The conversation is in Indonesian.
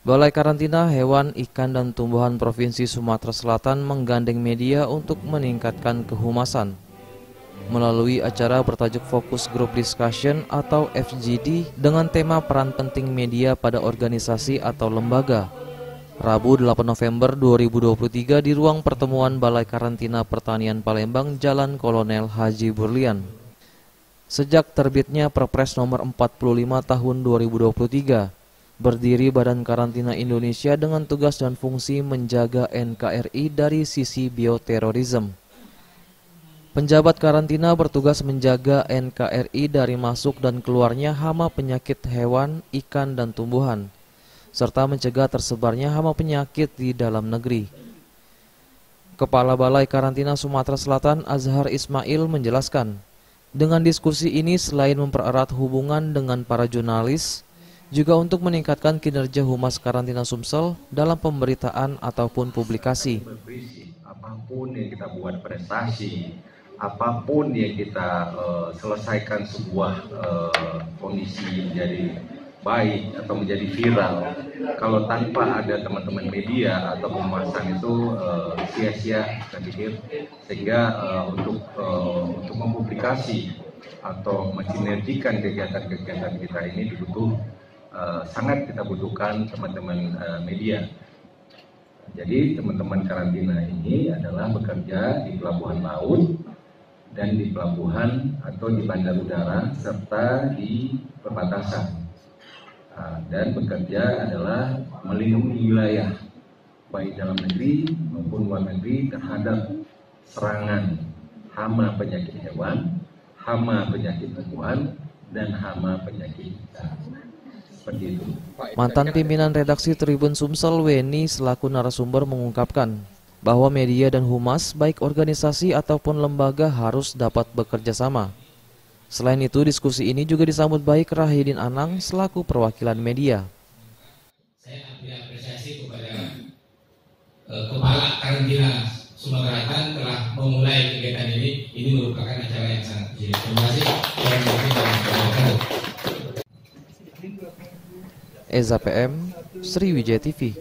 Balai Karantina Hewan, Ikan, dan Tumbuhan Provinsi Sumatera Selatan menggandeng media untuk meningkatkan kehumasan. Melalui acara bertajuk Focus Group Discussion atau FGD dengan tema peran penting media pada organisasi atau lembaga. Rabu 8 November 2023 di ruang pertemuan Balai Karantina Pertanian Palembang, Jalan Kolonel Haji Burlian. Sejak terbitnya Perpres nomor 45 tahun 2023, berdiri Badan Karantina Indonesia dengan tugas dan fungsi menjaga NKRI dari sisi bioterorisme. Penjabat karantina bertugas menjaga NKRI dari masuk dan keluarnya hama penyakit hewan, ikan, dan tumbuhan, serta mencegah tersebarnya hama penyakit di dalam negeri. Kepala Balai Karantina Sumatera Selatan Azhar Ismail menjelaskan, dengan diskusi ini selain mempererat hubungan dengan para jurnalis, juga untuk meningkatkan kinerja Humas Karantina Sumsel dalam pemberitaan ataupun publikasi. Apapun yang kita buat prestasi, apapun yang kita selesaikan sebuah kondisi menjadi baik atau menjadi viral, kalau tanpa ada teman-teman media atau pemasaran itu sia-sia, saya pikir. Sehingga untuk mempublikasi atau mensinergikan kegiatan-kegiatan kita ini sangat kita butuhkan teman-teman media. Jadi teman-teman karantina ini adalah bekerja di pelabuhan laut dan di pelabuhan atau di bandar udara serta di perbatasan. Dan bekerja adalah melindungi wilayah baik dalam negeri maupun luar negeri terhadap serangan hama penyakit hewan, hama penyakit tumbuhan, dan hama penyakit ikan. Mantan pimpinan redaksi Tribun Sumsel Weni selaku narasumber mengungkapkan bahwa media dan humas baik organisasi ataupun lembaga harus dapat bekerja sama. Selain itu, diskusi ini juga disambut baik Rahidin Anang selaku perwakilan media. Saya apresiasi kepada Kepala Karantina Sumatera Selatan telah memulai kegiatan ini. Ini merupakan acara yang sangat baik. Terima kasih. Eza PM, Sriwijaya TV.